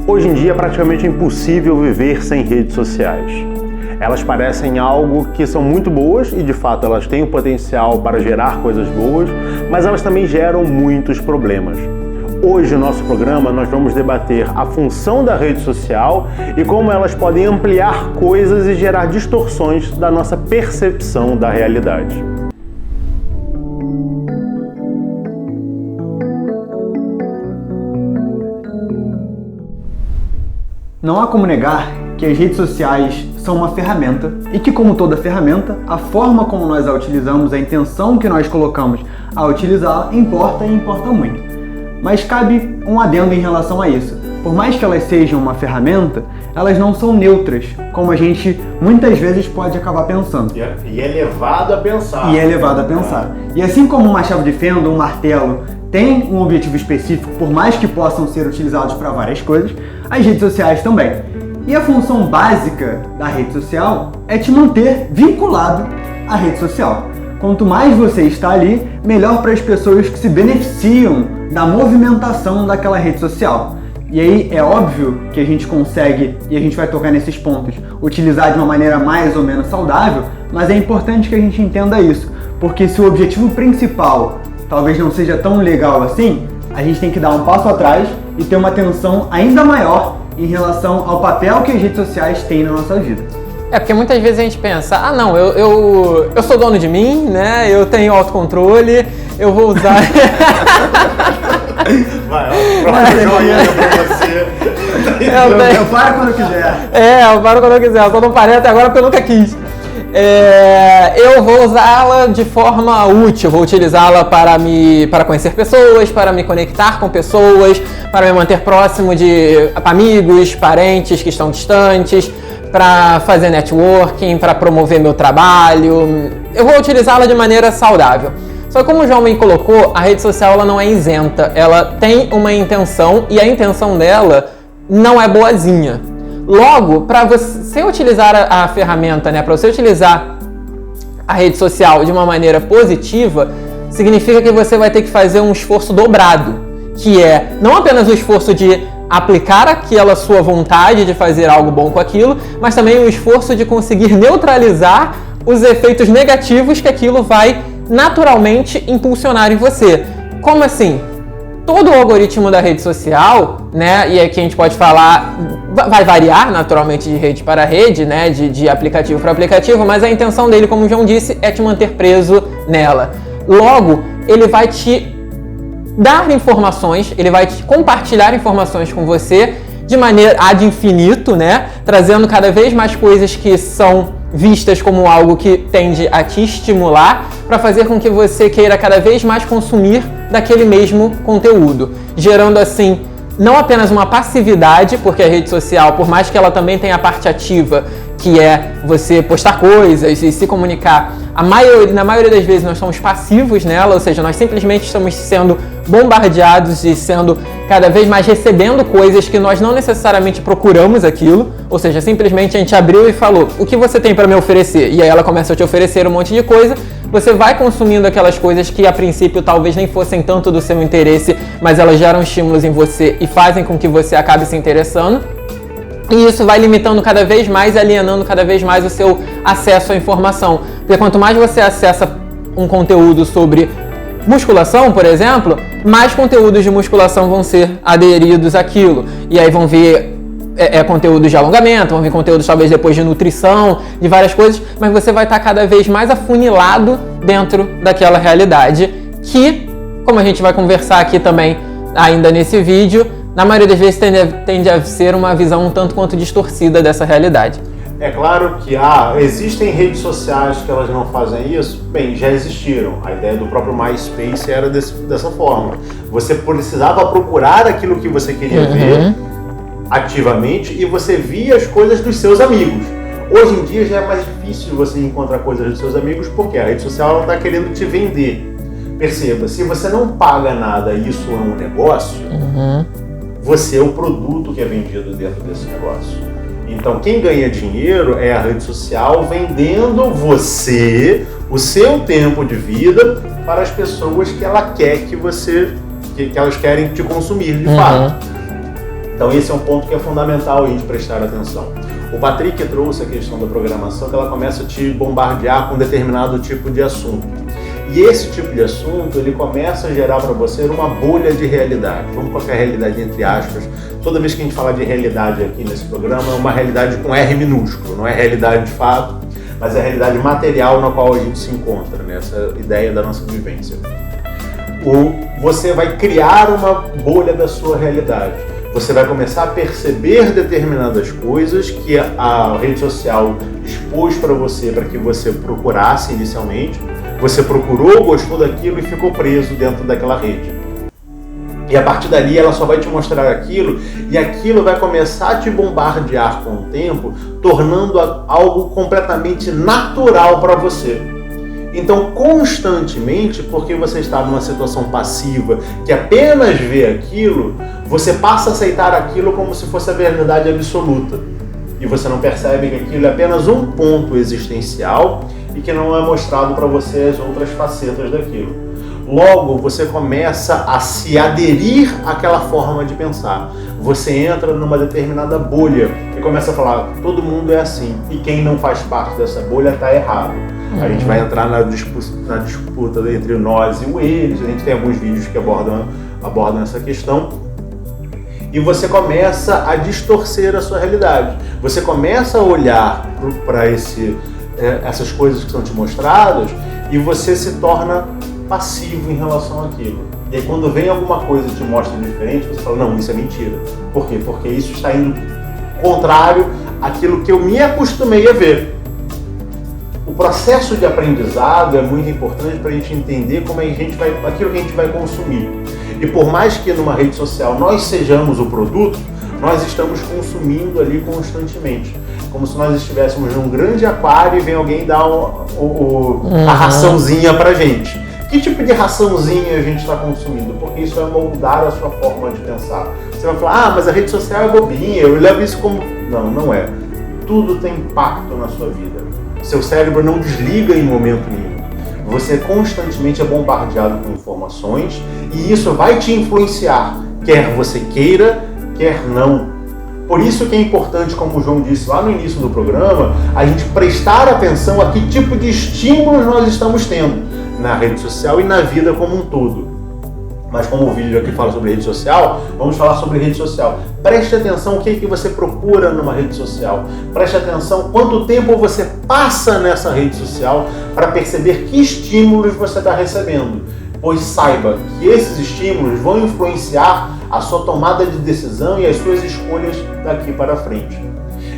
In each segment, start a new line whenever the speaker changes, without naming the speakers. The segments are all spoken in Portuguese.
Hoje em dia é praticamente impossível viver sem redes sociais. Elas parecem algo que são muito boas e de fato elas têm o potencial para gerar coisas boas, mas elas também geram muitos problemas. Hoje no nosso programa nós vamos debater a função da rede social e como elas podem ampliar coisas e gerar distorções da nossa percepção da realidade.
Não há como negar que as redes sociais são uma ferramenta e que, como toda ferramenta, a forma como nós a utilizamos, a intenção que nós colocamos a utilizá-la importa e importa muito. Mas cabe um adendo em relação a isso. Por mais que elas sejam uma ferramenta, elas não são neutras, como a gente muitas vezes pode acabar pensando.
E é levado a pensar.
E assim como uma chave de fenda, um martelo, tem um objetivo específico, por mais que possam ser utilizados para várias coisas, as redes sociais também. E a função básica da rede social é te manter vinculado à rede social. Quanto mais você está ali, melhor para as pessoas que se beneficiam da movimentação daquela rede social. E aí é óbvio que a gente consegue, e a gente vai tocar nesses pontos, utilizar de uma maneira mais ou menos saudável, mas é importante que a gente entenda isso, porque se o objetivo principal talvez não seja tão legal assim, a gente tem que dar um passo atrás e ter uma atenção ainda maior em relação ao papel que as redes sociais têm na nossa vida.
É porque muitas vezes a gente pensa, eu sou dono de mim, né? Eu tenho autocontrole, eu vou usar...
Vai, joinha pra você.
Eu paro quando eu quiser.
Eu paro quando eu quiser, eu só não parei até agora porque eu nunca quis. Eu vou usá-la de forma útil, vou utilizá-la para conhecer pessoas, para me conectar com pessoas, para me manter próximo de amigos, parentes que estão distantes, para fazer networking, para promover meu trabalho. Eu vou utilizá-la de maneira saudável. Só que como o João me colocou, a rede social ela não é isenta, ela tem uma intenção e a intenção dela não é boazinha. Logo, para você utilizar a ferramenta, né, para você utilizar a rede social de uma maneira positiva, significa que você vai ter que fazer um esforço dobrado, que é não apenas o esforço de aplicar aquela sua vontade de fazer algo bom com aquilo, mas também o esforço de conseguir neutralizar os efeitos negativos que aquilo vai naturalmente impulsionar em você. Como assim? Todo o algoritmo da rede social, né, e aqui a gente pode falar, vai variar naturalmente de rede para rede, né, de aplicativo para aplicativo, mas a intenção dele, como o João disse, é te manter preso nela. Logo, ele vai te dar informações, ele vai te compartilhar informações com você de maneira ad infinito, né, trazendo cada vez mais coisas que são vistas como algo que tende a te estimular para fazer com que você queira cada vez mais consumir daquele mesmo conteúdo, gerando assim não apenas uma passividade, porque a rede social, por mais que ela também tenha a parte ativa, que é você postar coisas e se comunicar, na maioria das vezes nós somos passivos nela, ou seja, nós simplesmente estamos sendo bombardeados e sendo cada vez mais recebendo coisas que nós não necessariamente procuramos aquilo, ou seja, simplesmente a gente abriu e falou, o que você tem para me oferecer? E aí ela começa a te oferecer um monte de coisa, você vai consumindo aquelas coisas que a princípio talvez nem fossem tanto do seu interesse, mas elas geram estímulos em você e fazem com que você acabe se interessando. E isso vai limitando cada vez mais, alienando cada vez mais o seu acesso à informação. Porque quanto mais você acessa um conteúdo sobre musculação, por exemplo, mais conteúdos de musculação vão ser aderidos àquilo. E aí vão vir conteúdos de alongamento, vão vir conteúdos talvez depois de nutrição, de várias coisas, mas você vai estar cada vez mais afunilado dentro daquela realidade que, como a gente vai conversar aqui também ainda nesse vídeo, na maioria das vezes tende a ser uma visão um tanto quanto distorcida dessa realidade.
É claro que existem redes sociais que elas não fazem isso. Bem, já existiram. A ideia do próprio MySpace era dessa forma. Você precisava procurar aquilo que você queria ver ativamente e você via as coisas dos seus amigos. Hoje em dia já é mais difícil você encontrar coisas dos seus amigos porque a rede social está querendo te vender. Perceba, se você não paga nada e isso é um negócio, você é o produto que é vendido dentro desse negócio. Então quem ganha dinheiro é a rede social vendendo você, o seu tempo de vida para as pessoas que ela quer que elas querem te consumir de fato. Então esse é um ponto que é fundamental a gente prestar atenção. O Patrick trouxe a questão da programação, que ela começa a te bombardear com determinado tipo de assunto. E esse tipo de assunto, ele começa a gerar para você uma bolha de realidade. Vamos colocar a realidade entre aspas. Toda vez que a gente fala de realidade aqui nesse programa, é uma realidade com R minúsculo, não é realidade de fato, mas é a realidade material na qual a gente se encontra, nessa ideia da nossa vivência. Você vai criar uma bolha da sua realidade. Você vai começar a perceber determinadas coisas que a rede social expôs para você, para que você procurasse inicialmente. Você procurou, gostou daquilo e ficou preso dentro daquela rede. E a partir dali ela só vai te mostrar aquilo, e aquilo vai começar a te bombardear com o tempo, tornando algo completamente natural para você. Então, constantemente, porque você está numa situação passiva, que apenas vê aquilo, você passa a aceitar aquilo como se fosse a verdade absoluta. E você não percebe que aquilo é apenas um ponto existencial e que não é mostrado para você as outras facetas daquilo. Logo, você começa a se aderir àquela forma de pensar. Você entra numa determinada bolha e começa a falar, todo mundo é assim, e quem não faz parte dessa bolha está errado. A gente vai entrar na disputa entre nós e o eles, a gente tem alguns vídeos que abordam essa questão. E você começa a distorcer a sua realidade. Você começa a olhar para essas coisas que são te mostradas e você se torna passivo em relação àquilo. E aí quando vem alguma coisa que te mostra diferente, você fala, não, isso é mentira. Por quê? Porque isso está indo contrário àquilo que eu me acostumei a ver. O processo de aprendizado é muito importante para a gente entender como aquilo que a gente vai consumir. E por mais que numa rede social nós sejamos o produto, nós estamos consumindo ali constantemente. Como se nós estivéssemos num grande aquário e vem alguém dar a raçãozinha pra gente. Que tipo de raçãozinha a gente está consumindo? Porque isso vai moldar a sua forma de pensar. Você vai falar, mas a rede social é bobinha, eu levo isso como... Não, não é. Tudo tem impacto na sua vida. Seu cérebro não desliga em momento nenhum. Você constantemente é bombardeado com informações e isso vai te influenciar, quer você queira, quer não. Por isso que é importante, como o João disse lá no início do programa, a gente prestar atenção a que tipo de estímulos nós estamos tendo na rede social e na vida como um todo. Mas como o vídeo aqui fala sobre rede social, vamos falar sobre rede social. Preste atenção o que você procura numa rede social. Preste atenção quanto tempo você passa nessa rede social para perceber que estímulos você está recebendo. Pois saiba que esses estímulos vão influenciar a sua tomada de decisão e as suas escolhas daqui para frente.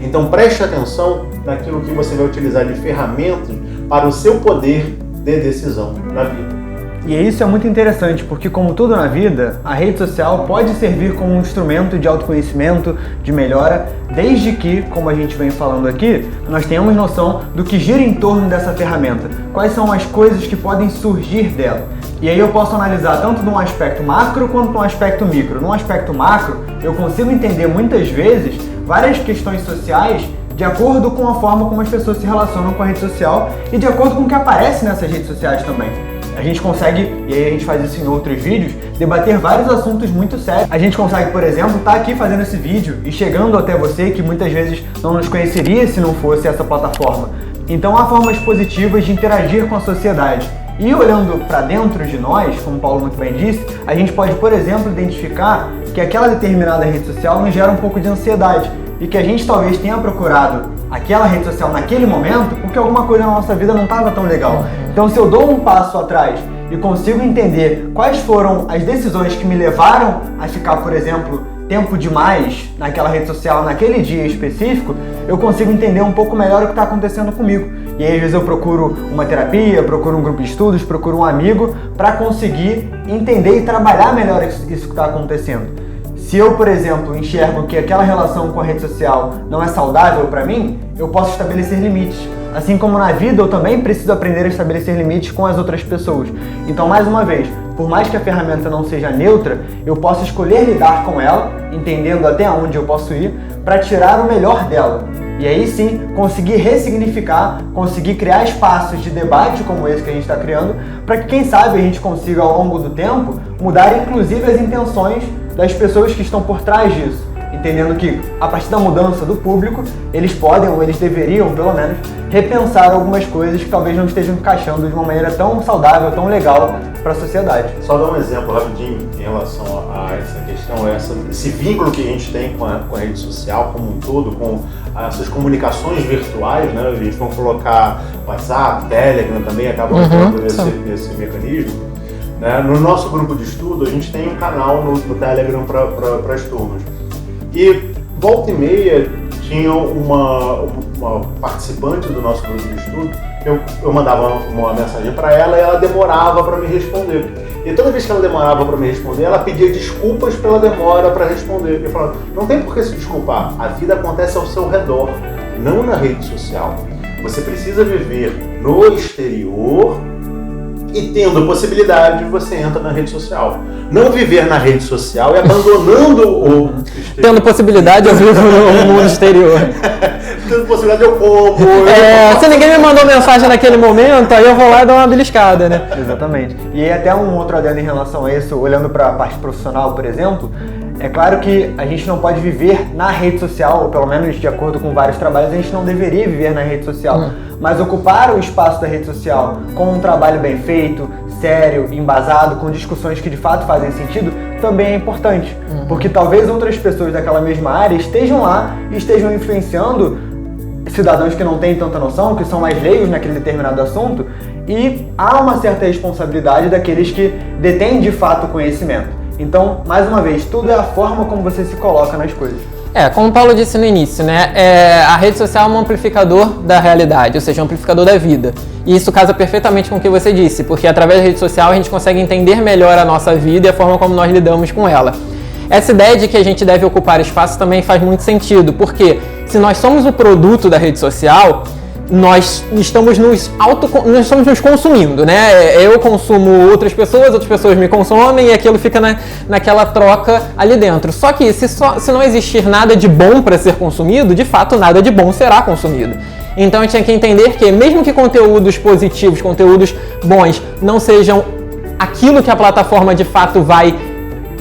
Então preste atenção naquilo que você vai utilizar de ferramentas para o seu poder de decisão na vida.
E isso é muito interessante, porque como tudo na vida, a rede social pode servir como um instrumento de autoconhecimento, de melhora, desde que, como a gente vem falando aqui, nós tenhamos noção do que gira em torno dessa ferramenta, quais são as coisas que podem surgir dela. E aí eu posso analisar tanto de um aspecto macro quanto de um aspecto micro. No aspecto macro, eu consigo entender muitas vezes várias questões sociais de acordo com a forma como as pessoas se relacionam com a rede social e de acordo com o que aparece nessas redes sociais também. A gente consegue, e aí a gente faz isso em outros vídeos, debater vários assuntos muito sérios. A gente consegue, por exemplo, estar aqui fazendo esse vídeo e chegando até você que muitas vezes não nos conheceria se não fosse essa plataforma. Então há formas positivas de interagir com a sociedade. E olhando para dentro de nós, como o Paulo muito bem disse, a gente pode, por exemplo, identificar que aquela determinada rede social nos gera um pouco de ansiedade e que a gente talvez tenha procurado aquela rede social naquele momento porque alguma coisa na nossa vida não estava tão legal. Então se eu dou um passo atrás e consigo entender quais foram as decisões que me levaram a ficar, por exemplo, tempo demais naquela rede social naquele dia específico, eu consigo entender um pouco melhor o que está acontecendo comigo. E aí às vezes eu procuro uma terapia, procuro um grupo de estudos, procuro um amigo para conseguir entender e trabalhar melhor isso que está acontecendo. Se eu, por exemplo, enxergo que aquela relação com a rede social não é saudável para mim, eu posso estabelecer limites. Assim como na vida, eu também preciso aprender a estabelecer limites com as outras pessoas. Então, mais uma vez, por mais que a ferramenta não seja neutra, eu posso escolher lidar com ela, entendendo até onde eu posso ir, para tirar o melhor dela. E aí sim, conseguir ressignificar, conseguir criar espaços de debate como esse que a gente está criando, para que quem sabe a gente consiga ao longo do tempo mudar inclusive as intenções das pessoas que estão por trás disso. entendendo que, a partir da mudança do público, eles podem, ou eles deveriam, pelo menos, repensar algumas coisas que talvez não estejam encaixando de uma maneira tão saudável, tão legal para a sociedade.
Só dar um exemplo rapidinho em relação a essa questão, esse vínculo que a gente tem com a rede social como um todo, com essas comunicações virtuais, né? A gente vai colocar WhatsApp, Telegram também acabam entrando nesse mecanismo. Né? No nosso grupo de estudo, a gente tem um canal no Telegram para as turmas. E volta e meia tinha uma participante do nosso grupo de estudo, eu mandava uma mensagem para ela e ela demorava para me responder. E toda vez que ela demorava para me responder, ela pedia desculpas pela demora para responder. Eu falava, não tem por que se desculpar, a vida acontece ao seu redor, não na rede social. Você precisa viver no exterior e tendo possibilidade, você entra na rede social. Não viver na rede social e abandonando o exterior.
Tendo possibilidade, eu vivo no mundo exterior.
Tendo possibilidade, eu como.
Se ninguém me mandou mensagem naquele momento, aí eu vou lá e dou uma beliscada, né?
Exatamente. E até um outro adendo em relação a isso, olhando para a parte profissional, por exemplo, é claro que a gente não pode viver na rede social, ou pelo menos de acordo com vários trabalhos, a gente não deveria viver na rede social. Mas ocupar o espaço da rede social com um trabalho bem feito, sério, embasado, com discussões que de fato fazem sentido, também é importante. Porque talvez outras pessoas daquela mesma área estejam lá e estejam influenciando cidadãos que não têm tanta noção, que são mais leigos naquele determinado assunto, e há uma certa responsabilidade daqueles que detêm de fato o conhecimento. Então, mais uma vez, tudo é a forma como você se coloca nas coisas.
Como o Paulo disse no início, né? A rede social é um amplificador da realidade, ou seja, um amplificador da vida. E isso casa perfeitamente com o que você disse, porque através da rede social a gente consegue entender melhor a nossa vida e a forma como nós lidamos com ela. Essa ideia de que a gente deve ocupar espaço também faz muito sentido, porque se nós somos o produto da rede social, nós estamos nos consumindo, né? Eu consumo outras pessoas me consomem e aquilo fica naquela troca ali dentro. Só que se não existir nada de bom para ser consumido, de fato nada de bom será consumido. Então a gente tem que entender que mesmo que conteúdos positivos, conteúdos bons, não sejam aquilo que a plataforma de fato vai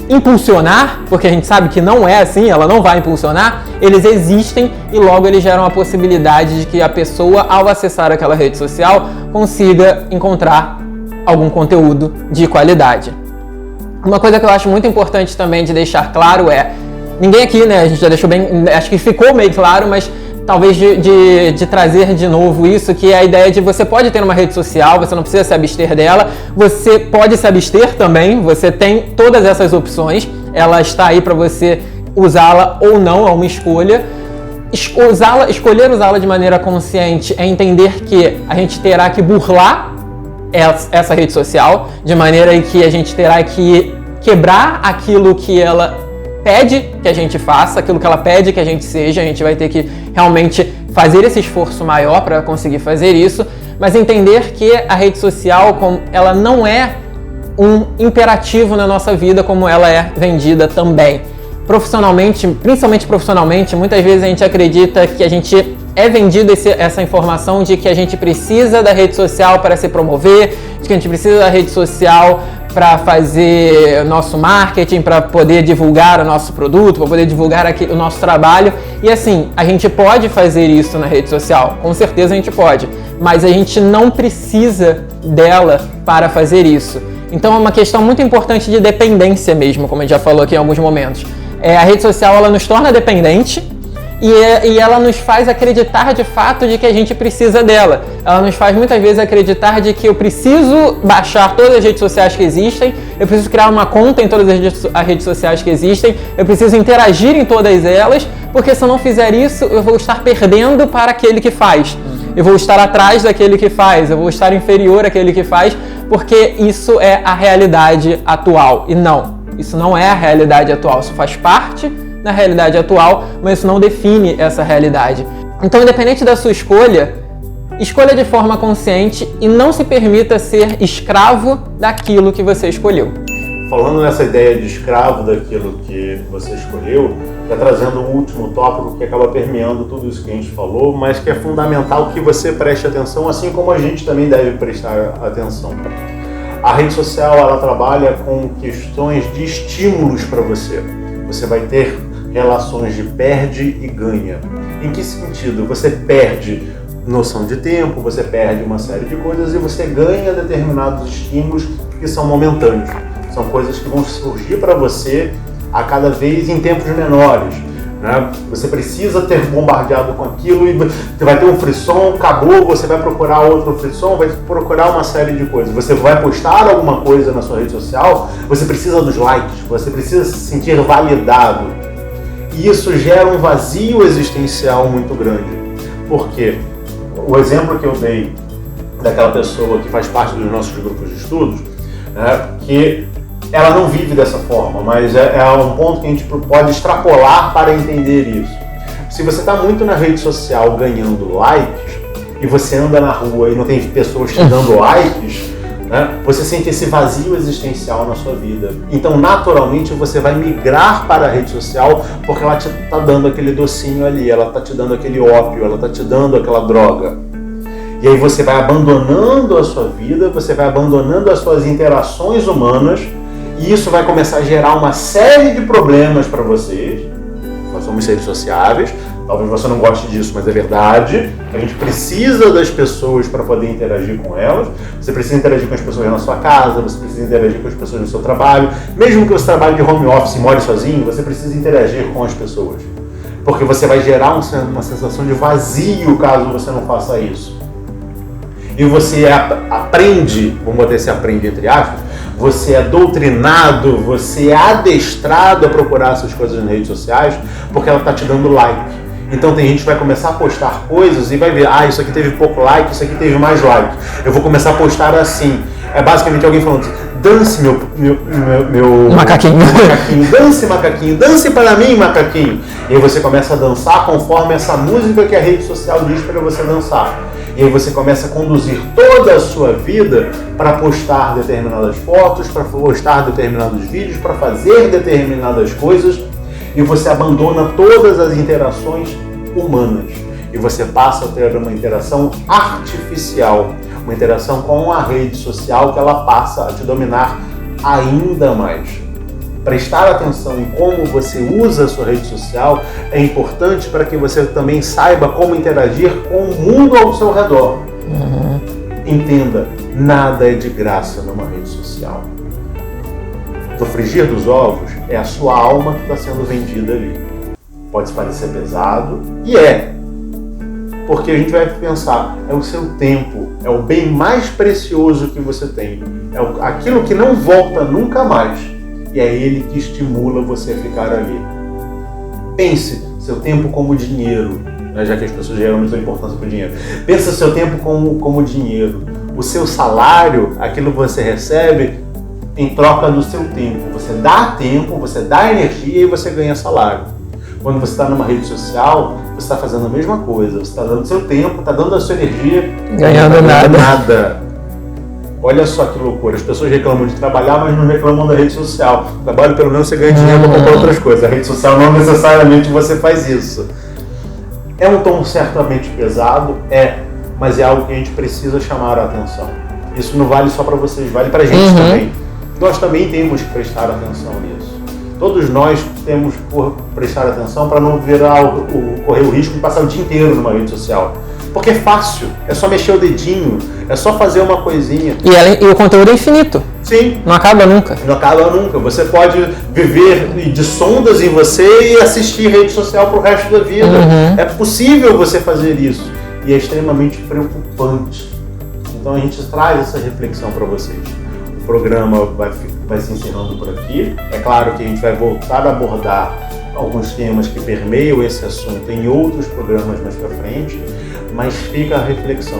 impulsionar, porque a gente sabe que não é assim, ela não vai impulsionar, eles existem e logo eles geram a possibilidade de que a pessoa, ao acessar aquela rede social, consiga encontrar algum conteúdo de qualidade. Uma coisa que eu acho muito importante também de deixar claro ninguém aqui, né, a gente já deixou bem, acho que ficou meio claro, mas talvez de trazer de novo isso, que é a ideia de você pode ter uma rede social, você não precisa se abster dela, você pode se abster também, você tem todas essas opções, ela está aí para você usá-la ou não, é uma escolha. Escolher usá-la de maneira consciente é entender que a gente terá que burlar essa rede social, de maneira que a gente terá que quebrar aquilo que ela pede que a gente faça, aquilo que ela pede que a gente seja, a gente vai ter que realmente fazer esse esforço maior para conseguir fazer isso, mas entender que a rede social, ela não é um imperativo na nossa vida como ela é vendida também. Profissionalmente, principalmente profissionalmente, muitas vezes a gente acredita que a gente é vendido essa informação de que a gente precisa da rede social para se promover, de que a gente precisa da rede social para fazer nosso marketing, para poder divulgar o nosso produto, para poder divulgar o nosso trabalho. E assim, a gente pode fazer isso na rede social, com certeza a gente pode, mas a gente não precisa dela para fazer isso. Então é uma questão muito importante de dependência mesmo, como a gente já falou aqui em alguns momentos. A rede social, ela nos torna dependente e ela nos faz acreditar de fato de que a gente precisa dela. Ela nos faz muitas vezes acreditar de que eu preciso baixar todas as redes sociais que existem, eu preciso criar uma conta em todas as redes sociais que existem, eu preciso interagir em todas elas, porque se eu não fizer isso, eu vou estar perdendo para aquele que faz. Eu vou estar atrás daquele que faz, eu vou estar inferior àquele que faz, porque isso é a realidade atual. E não, isso não é a realidade atual, isso faz parte da realidade atual, mas isso não define essa realidade. Então, independente da sua escolha de forma consciente e não se permita ser escravo daquilo que você escolheu.
Falando nessa ideia de escravo daquilo que você escolheu, já trazendo um último tópico que acaba permeando tudo isso que a gente falou, mas que é fundamental que você preste atenção, assim como a gente também deve prestar atenção. A rede social, ela trabalha com questões de estímulos para você. Você vai ter relações de perde e ganha. Em que sentido? Você perde noção de tempo, você perde uma série de coisas e você ganha determinados estímulos que são momentâneos. São coisas que vão surgir para você a cada vez em tempos menores. Né? Você precisa ter bombardeado com aquilo e vai ter um frisson, acabou, você vai procurar outro frisson, vai procurar uma série de coisas. Você vai postar alguma coisa na sua rede social, você precisa dos likes, você precisa se sentir validado. E isso gera um vazio existencial muito grande. Por quê? O exemplo que eu dei daquela pessoa que faz parte dos nossos grupos de estudos, que ela não vive dessa forma, mas é um ponto que a gente pode extrapolar para entender isso. Se você está muito na rede social ganhando likes, e você anda na rua e não tem pessoas te dando likes, né, você sente esse vazio existencial na sua vida. Então, naturalmente, você vai migrar para a rede social porque ela te está dando aquele docinho ali, ela está te dando aquele ópio, ela está te dando aquela droga. E aí você vai abandonando a sua vida, você vai abandonando as suas interações humanas, e isso vai começar a gerar uma série de problemas para vocês. Nós somos seres sociáveis, talvez você não goste disso, mas é verdade. A gente precisa das pessoas para poder interagir com elas. Você precisa interagir com as pessoas na sua casa, você precisa interagir com as pessoas no seu trabalho. Mesmo que você trabalhe de home office e more sozinho, você precisa interagir com as pessoas. Porque você vai gerar uma sensação de vazio caso você não faça isso. E você aprende, vamos botar esse aprende entre aspas, você é doutrinado, você é adestrado a procurar essas coisas nas redes sociais porque ela está te dando like. Então tem gente que vai começar a postar coisas e vai ver, isso aqui teve pouco like, isso aqui teve mais like. Eu vou começar a postar assim. É basicamente alguém falando assim, dance meu
macaquinho.
Dance macaquinho, dance para mim macaquinho. E aí você começa a dançar conforme essa música que a rede social diz para você dançar. E aí você começa a conduzir toda a sua vida para postar determinadas fotos, para postar determinados vídeos, para fazer determinadas coisas, e você abandona todas as interações humanas. E você passa a ter uma interação artificial, uma interação com a rede social que ela passa a te dominar ainda mais. Prestar atenção em como você usa a sua rede social é importante para que você também saiba como interagir com o mundo ao seu redor. Entenda, nada é de graça numa rede social. No frigir dos ovos, é a sua alma que está sendo vendida ali. Pode parecer pesado, e é. Porque a gente vai pensar, é o seu tempo, é o bem mais precioso que você tem. É aquilo que não volta nunca mais. E é ele que estimula você a ficar ali. Pense seu tempo como dinheiro, né, já que as pessoas geralmente dão importância para o dinheiro. Pensa seu tempo como dinheiro. O seu salário, aquilo que você recebe, em troca do seu tempo. Você dá tempo, você dá energia e você ganha salário. Quando você está numa rede social, você está fazendo a mesma coisa. Você está dando seu tempo, está dando a sua energia,
ganhando nada.
Olha só que loucura, as pessoas reclamam de trabalhar, mas não reclamam da rede social. Trabalho, pelo menos você ganha dinheiro para comprar outras coisas. A rede social não necessariamente você faz isso. É um tom certamente pesado, mas é algo que a gente precisa chamar a atenção. Isso não vale só para vocês, vale para a gente também. Nós também temos que prestar atenção nisso. Todos nós temos que prestar atenção para não correr o risco de passar o dia inteiro numa rede social. Porque é fácil, é só mexer o dedinho, é só fazer uma coisinha.
E o conteúdo é infinito.
Sim.
Não acaba nunca.
Não acaba nunca. Você pode viver de sondas em você e assistir rede social pro resto da vida. É possível você fazer isso. E é extremamente preocupante. Então a gente traz essa reflexão para vocês. O programa vai se encerrando por aqui. É claro que a gente vai voltar a abordar alguns temas que permeiam esse assunto em outros programas mais para frente. Mas fica a reflexão.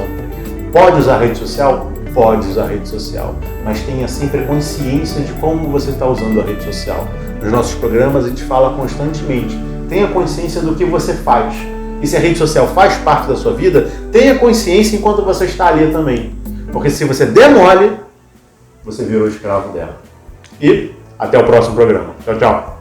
Pode usar rede social? Pode usar rede social. Mas tenha sempre consciência de como você está usando a rede social. Nos nossos programas a gente fala constantemente. Tenha consciência do que você faz. E se a rede social faz parte da sua vida, tenha consciência enquanto você está ali também. Porque se você der mole, você virou escravo dela. E até o próximo programa. Tchau, tchau.